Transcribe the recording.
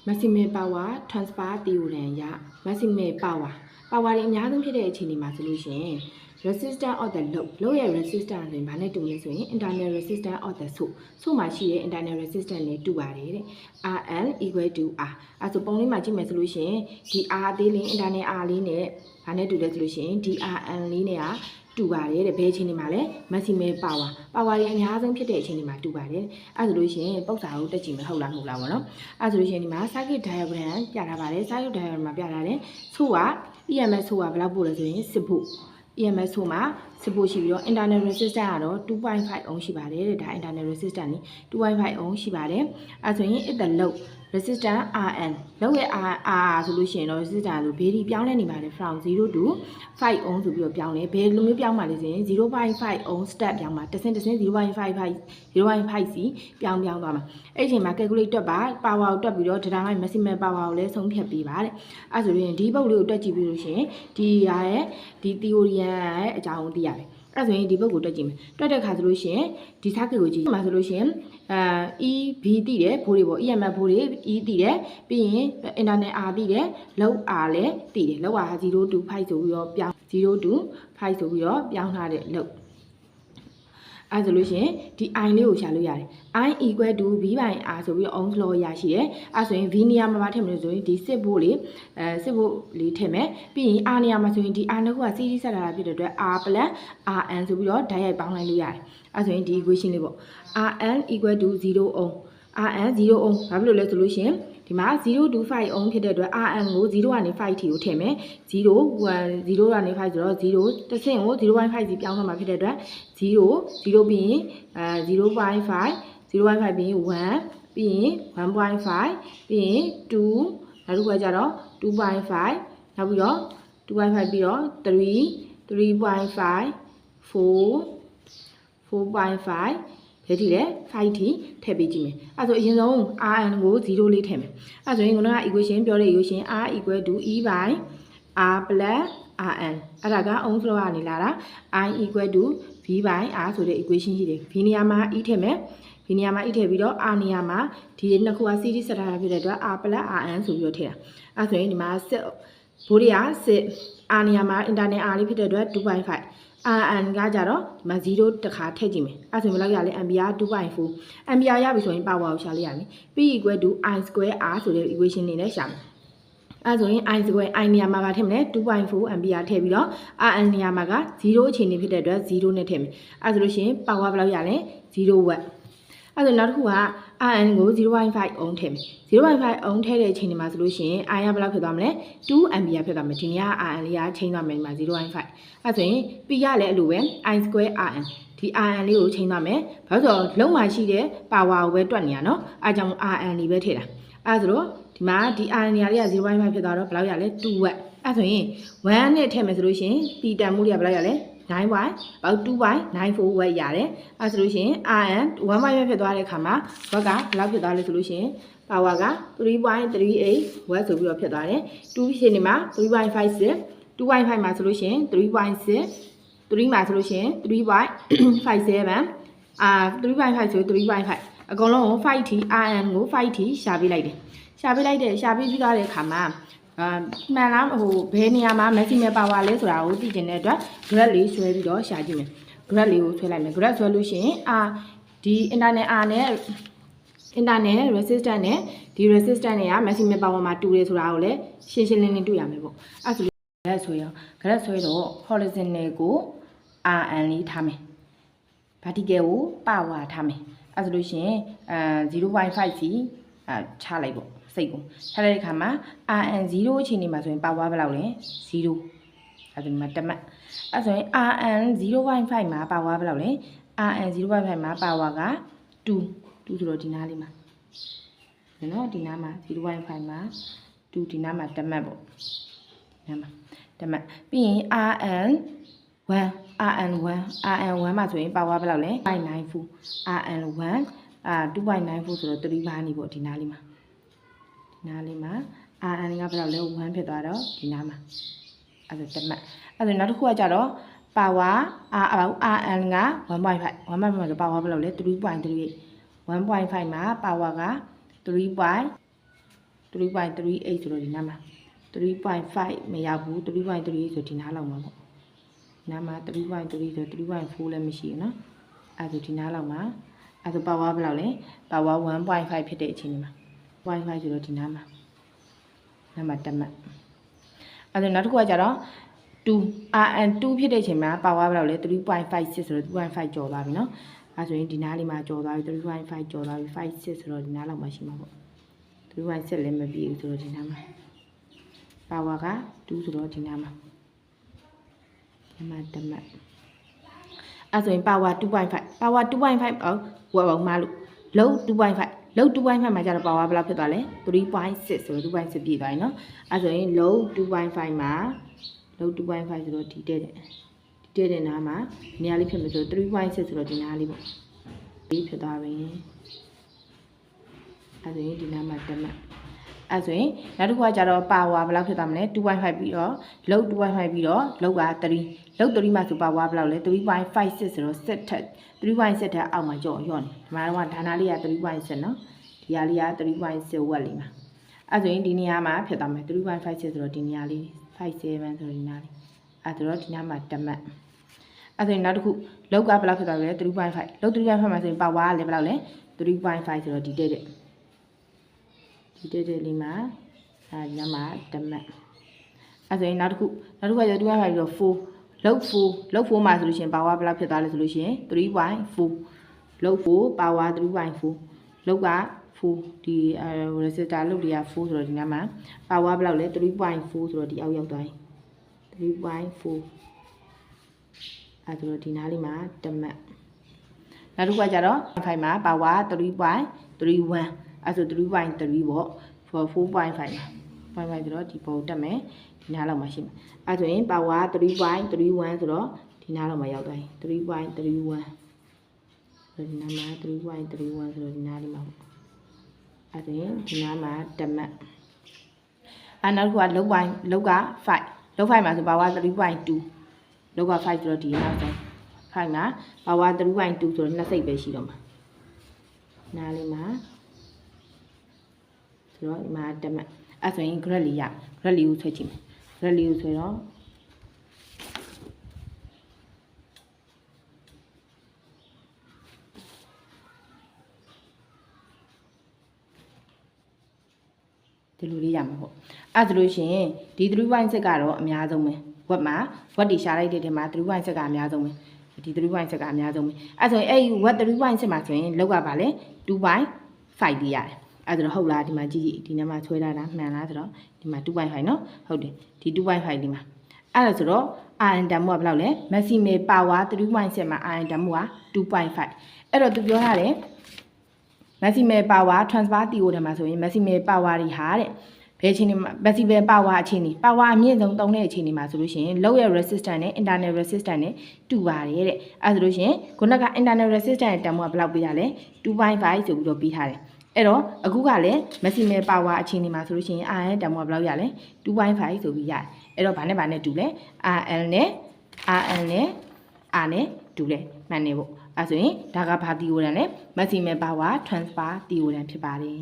maximum power transfer theorem ရ maximum power တွေအများဆုံးဖြစ်တဲ့အချိန်ဒီမှာဆိုလို့ရှိရင် resistance of the load ရဲ့ resistance ဆိုရင်ဘာနဲ့တူလဲဆိုရင် internal resistance of the source မှာရှိတဲ့ internal resistance နဲ့တူပါတယ်တဲ့ RL equal to R အဲဆိုပုံလေးမှာကြည့်မယ်ဆိုလို့ရှိရင်ဒီ R သေးလေး internal R လေးနဲ့ဘာနဲ့တူလဲဆိုလို့ရှိရင်ဒီ RL လေးနဲ့ကတူပါတယ်တဲ့ဘယ်အချိန်ဒီမှာလဲ maximum power တွေအများဆုံးဖြစ်တဲ့အချိန်ဒီမှာတူပါတယ်အဲဆိုလို့ရှိရင်ပုံစံကိုတက်ကြည့်မယ်ဟုတ်လားမဟုတ်လားပေါ့နော်အဲဆိုလို့ရှိရင်ဒီမှာ circuit diagram ပြထားပါတယ် circuit diagram မှာပြထားတယ်ဆိုက EMS ဆိုကဘယ်လောက်ပို့လဲဆိုရင်10ဖို့ EMS ဆိုမှာ10ဖို့ရှိပြီးတော့ internal resistance ကတော့ 2.5 ohm ရှိပါတယ်တဲ့ဒါ internal resistance นี่ 2.5 ohm ရှိပါတယ်အဲဆိုရင် it the load resistance RN လောက်ရဲ့ R ဆိုလို့ရှိရင်တော့ resistance ဆိုဘေးဒီပြောင်းလဲနေပါတယ် from 0 to 5 ohm ဆိုပြီးတော့ပြောင်းလဲဘယ်လိုမျိုးပြောင်းပါလဲဆိုရင် 0.5 ohm step ပြောင်းပါတစ်ဆင့် 0.5 စီပြောင်းသွားမှာအဲ့ဒီအချိန်မှာ calculate တွက်ပါ power ကိုတွက်ပြီးတော့ data line maximum power ကိုလည်းဆုံးဖြတ်ပေးပါတဲ့အဲဆိုရင်ဒီပုတ်လေးကိုတွက်ကြည့်ပြီးလို့ရှိရင်ဒီရဲ့ဒီ theory ရဲ့အကြောင်းကိုသိရတယ်အဲ့ဆိုရင်ဒီဘက်ကိုတွက်ကြည့်မယ်တွက်တဲ့ခါဆိုလို့ရှိရင်ဒီ circuit ကိုကြည့်မှာဆိုလို့ရှိရင် EB တည်တယ်ဘိုးတွေပေါ့ EMF ဘိုးတွေ E တည်တယ်ပြီးရင် internal R တည်တယ် load R လည်းတည်တယ် load R 0 to 5ဆိုပြီးတော့ပြောင်း0 to 5ဆိုပြီးတော့ပြောင်းထားတဲ့ load အဲဆိုလို့ရှိရင်ဒီ I လေးကိုရှာလို့ရတယ် I equal to V by R ဆိုပြီးတော့ Ohm's law ရရှိတယ်အဲဆိုရင် V နေရာမှာပါထည့်မယ်ဆိုရင်ဒီစစ်ဖို့လေးစစ်ဖို့လေးထည့်မယ်ပြီးရင် R နေရာမှာဆိုရင်ဒီ R နှစ်ခုက series ဆက်လာတာဖြစ်တဲ့အတွက် R plus RN ဆိုပြီးတော့ဓာတ်ရိုက်ပေါင်းလိုက်လို့ရတယ်အဲဆိုရင်ဒီ equation လေးပေါ့ RN equal to 0 ohm RN 0 ohm ဘာဖြစ်လို့လဲဆိုလို့ရှိရင်ဒီမှာ0 to 5 ohm ဖြစ်တဲ့အတွက် RN ကို0ကနေ5 ထိကိုထည့်မယ်0 1 0ကနေ5ဆိုတော့0တစ်ဆင့်ကို 0.5 စီပြောင်းသွားမှာဖြစ်တဲ့အတွက်0ပြီးရင်0.5 0.5ပြီးရင်1ပြီးရင် 1.5ပြီးရင်2နောက်တစ်ခုကကြတော့ 2.5 နောက်ပြီးတော့ 2.5ပြီးတော့3 3.5 4 4.5ဘယ်ထိလဲ5ထိထည့်ပေးကြည့်မယ်အဲဆိုအရင်ဆုံး RN ကို0လေးထည့်မယ်အဲဆိုရင်ခုနက equation ပြောတဲ့ equation R equal to E by R plus RN အဲ့ဒါက Ohm's law ကနေလာတာ I equal to V by R ဆိုတဲ့ equation ရှိတယ် V နေရာမှာ E ထည့်မယ် V နေရာမှာ E ထည့်ပြီးတော့ R နေရာမှာဒီနှစ်ခုက series ဆက်ထားတာဖြစ်တဲ့အတွက် R plus RN ဆိုပြီးတော့ထည့်တာအဲဆိုရင်ဒီမှာစစ်ဘိုးတွေကစစ် R နေရာမှာ internal R လေးဖြစ်တဲ့အတွက် 2.5 RN ကကြတော့ဒီမှာ0တခါထည့်ကြည့်မယ်အဲဆိုရင်ဘယ်လောက်ရလဲ ampere 2.4 ampere ရပြီဆိုရင် power ကိုရှာလိုက်ရမယ် P equal to I square R ဆိုတဲ့ equation နေနဲ့ရှာမယ်အဲဆိုရင် I square I နေရာမှာကထည့်မယ် 2.4 ampere ထည့်ပြီးတော့ RN နေရာမှာက0အခြေအနေဖြစ်တဲ့အတွက်0နဲ့ထည့်မယ်အဲဆိုလို့ရှိရင် power ဘယ်လောက်ရလဲ0 watt အဲဆိုနောက်တစ်ခုက RN ကို 0.5 ohm ထည့်မယ် 0.5 ohm ထည့်တဲ့အချိန်ဒီမှာဆိုလို့ရှိရင် I ကဘယ်လောက်ဖြစ်သွားမလဲ2 ampere ဖြစ်သွားမယ်ဒီနေရာ RN လေးကချိန်သွားမယ်ဒီမှာ 0.5 အဲဆိုရင် P ရလည်းအဲ့လိုပဲ I square RN ဒီ RN လေးကိုချိန်သွားမယ်ဘာလို့ဆိုတော့လုံးမှာရှိတဲ့ power ကိုပဲတွက်နေရနော်အဲကြောင့် RN လေးပဲထည့်တာအဲဆိုတော့ဒီမှာဒီ RN နေရာလေးက 0.5 ဖြစ်သွားတော့ဘယ်လောက်ရလဲ2 watt အဲဆိုရင်1နဲ့ထည့်မယ်ဆိုလို့ရှိရင် P တန်မှုလေးကဘယ်လောက်ရလဲ9 by about 2.94 watt ရတယ်အဲဆိုလို့ရှိရင် RN 1 by ဖြစ်သွားတဲ့အခါမှာ watt ကဘယ်လောက်ဖြစ်သွားလဲဆိုလို့ရှိရင် power က 3.38 watt ဆိုပြီးတော့ဖြစ်သွားတယ်2ဖြစ်နေမှာ 3.56 2.5 မှာဆိုလို့ရှိရင် 3.6 3မှာဆိုလို့ရှိရင် 3.57 3.5 ဆို 3.5 အကုန်လုံးကို5 ထိ RN ကို5 ထိရှာပေးလိုက်တယ်ရှာပေးပြီးသွားတဲ့အခါမှာမှန်လားဟိုဘယ်နေရာမှာ maximum power လဲဆိုတာကိုသိကျင်တဲ့အတွက် graph လေးဆွဲပြီးတော့ရှာကြည့်မယ် graph လေးကိုဆွဲလိုက်မယ် graph ဆွဲလို့ရှိရင်ဒီ internal R နဲ့ internal resistance နဲ့ဒီ resistance တွေက maximum power မှာတူတယ်ဆိုတာကိုလည်းရှင်းရှင်းလင်းလင်းတွေ့ရမယ်ပေါ့အဲဆို graph ဆွဲတော့ graph ဆွဲတော့ horizontal ကို RN လေးထားမယ် vertical ကို power ထားမယ်အဲဆိုလို့ရှိရင်0.5 စီချလိုက်ပေါ့စိတ်ကိုထားတဲ့အခါမှာ RN 0အခြေအနေမှာဆိုရင် power ဘယ်လောက်လဲ0အဲဆိုဒီမှာတက်မှတ်အဲဆိုရင် RN 0.5 မှာ power ဘယ်လောက်လဲ RN 0.5 မှာ power က2ဆိုတော့ဒီနားလေးမှာနော်ဒီနားမှာ 0.5 မှာ2ဒီနားမှာတက်မှတ်ပေါ့ဒီနားမှာတက်မှတ်ပြီးရင် RN 1မှာဆိုရင် power ဘယ်လောက်လဲ 2.94 RN 1 2.94ဆိုတော့3ပါးနေပေါ့ဒီနားလေးမှာRN ကဘယ်လောက်လဲ1ဖြစ်သွားတော့ဒီနားမှာအဲ့ဒါတက်မှတ်အဲ့ဒါနောက်တစ်ခုကကြတော့ power RN က 1.5 မှာဆို power ဘယ်လောက်လဲ 3.38 1.5 မှာ power က3.38 3.38ဆိုတော့ဒီနားမှာ3.5မရောက်ဘူး3.38ဆိုဒီနားလောက်မှာပေါ့နားမှာ3.3ဆို3.4လည်းမရှိဘူးเนาะအဲ့ဒါဒီနားလောက်မှာအဲ့ဒါပါဝါဘယ်လောက်လဲပါဝါ 1.5 ဖြစ်တဲ့အချိန်ဒီမှာ 1.5 ဆိုတော့ဒီနားမှာတက်မှတ်အဲ့ဒါနောက်တစ်ခုကကြတော့2 RN2 ဖြစ်တဲ့အချိန်မှာပါဝါဘယ်လောက်လဲ3.56ဆိုတော့3.5ကျော်သွားပြီเนาะအဲ့ဆိုရင်ဒီနားလေးမှာကျော်သွားပြီ3.5ကျော်သွားပြီ56ဆိုတော့ဒီနားလောက်မှာရှိမှာပေါ့3.6လည်းမပြည့်ဘူးဆိုတော့ဒီနားမှာပါဝါက2ဆိုတော့ဒီနားမှာတက်မှတ်အဲ့ဆိုရင်ပါဝါ 2.5 ပါဝါ 2.5 ဟိုဘာမှလို့လုံး 2.5 လုံး 2.5 မှာကျတော့ပါဝါဘယ်လောက်ဖြစ်သွားလဲ3.6ဆိုတော့2.6ပြည့်သွားပြီเนาะအဲ့ဆိုရင်လုံး 2.5 မှာလုံး 2.5 ဆိုတော့ဒီတဲ့နားမှာနေရာလေးဖြစ်မှာဆိုတော့3.6ဆိုတော့ဒီနားလေးပေါ့ဒီဖြစ်သွားပြီအဲ့ဆိုရင်ဒီနားမှာတက်မှတ်အဲ့ဆိုရင်နောက်တစ်ခုကကြတော့ပါဝါဘယ်လောက်ဖြစ်သွားမလဲ2.5ပြီးတော့လုံး 2.5ပြီးတော့လောက်က3လုံး3မှာဆိုပါဝါဘယ်လောက်လဲ3.56ဆိုတော့7ထက်3.7ထက်အောက်မှာကြော့ရော့နေဒီမှာတော့ဒါနာလေးက3.7เนาะဒီဟာလေးက3.6ဝက်လေးမှာအဲ့ဆိုရင်ဒီနေရာမှာဖြစ်သွားမယ်3.56ဆိုတော့ဒီနေရာလေး57ဆိုတော့ဒီနားလေးအဲ့ဆိုတော့ဒီနားမှာတက်မှတ်အဲ့ဆိုရင်နောက်တစ်ခုလောက်ကဘယ်လောက်ဖြစ်သွားလဲ3.5လောက်3.5မှာဆိုရင်ပါဝါကလည်းဘယ်လောက်လဲ3.5ဆိုတော့ဒီတဲ့လေးမှာဒီနားမှာတက်မှတ်အဲ့ဆိုရင်နောက်တစ်ခုကရ2.5ပြီးတော့4လောက်4မှာဆိုလို့ရှိရင်ပါဝါဘယ်လောက်ဖြစ်သွားလဲဆိုလို့ရှိရင်3.4လောက်4ပါဝါ3.4လောက်က4ဒီresistor လောက်တွေက4ဆိုတော့ဒီနားမှာပါဝါဘယ်လောက်လဲ3.4ဆိုတော့ဒီအောက်ရောက်သွားရင်3.4အဲ့ဆိုတော့ဒီနားလေးမှာတက်မှတ်နောက်တစ်ခုကကြတော့5မှာပါဝါ3.31အဲ့ဆို3.3ပေါ့4.5မှာ5ဆိုတော့ဒီပုံတက်မယ်ဒီနားလောက်မှာရှိမယ်အဲ့ဆိုရင်ပါဝါ3.31ဆိုတော့ဒီနားလောက်မှာရောက်သွားရင်3.31ဆိုတော့ဒီနားမှာ3.31ဆိုတော့ဒီနားလေးမှာပေါ့အဲ့ဆိုရင်ဒီနားမှာတက်မှတ်နောက်တစ်ခုကလောက်က5လောက်5မှာဆိုပါဝါ3.2လောက်က5ဆိုတော့ဒီနောက်ဆုံး5မှာပါဝါ3.2ဆိုတော့နှစ်စိတ်ပဲရှိတော့မှာနားလေးမှာဆိုတော့ဒီမှာတက်မှတ်အဲ့ဆိုရင် grad လေးကိုဆွဲကြည့်မယ် grad လေးကိုဆွဲတော့ဒီလိုလေးရမှာပေါ့အဲ့ဒါလို့ရှိရင်ဒီ 3.6 ကတော့အများဆုံးပဲဝက်မှာဝက်တီရှာလိုက်တဲ့ထဲမှာ 3.6 ကအများဆုံးပဲဒီ 3.6 ကအများဆုံးပဲအဲ့ဆိုရင်အဲ့ဝက် 3.6 မှာဆိုရင်လောက်ကပါလဲ 2.5 လေးရတယ်အဲ့ဒါဟုတ်လားဒီမှာကြည့်ဒီနားမှာဆွဲထားတာမှန်လားဆိုတော့ဒီမှာ 2.5 เนาะဟုတ်တယ်ဒီ 2.5 ဒီမှာအဲ့ဒါဆိုတော့ RN တန်မှုကဘယ်လောက်လဲ maximal power 3.6 မှာ RN တန်မှုက 2.5 အဲ့တော့သူပြောထားတယ် maximal power transfer theorem မှာဆိုရင် maximal power တွေဟာတဲ့ဘယ်အချိန်မှာ maximal power အချိန်နေ power အမြင့်ဆုံးသုံးတဲ့အချိန်နေမှာဆိုလို့ရှိရင် load ရဲ့ resistance နဲ့ internal resistance နဲ့တူပါတယ်တဲ့အဲ့ဆိုလို့ရှိရင်ခုနက internal resistance ရဲ့တန်မှုကဘယ်လောက်ပေးထားလဲ 2.5 ဆိုပြီးတော့ပေးထားတယ်အဲ့တော့အခုကလည်း maximal power အချိန်နေမှာဆိုလို့ရှိရင် RN တန်မှုကဘယ်လောက်ရလဲ 2.5 ဆိုပြီးရတယ်အဲ့တော့ဘာနဲ့တူလဲ RN နဲ့ R နဲ့တူလဲမှန်နေပေါ့အဲ့ဆိုရင်ဒါကဘာ theorem လဲ maximal power transfer theorem ဖြစ်ပါတယ်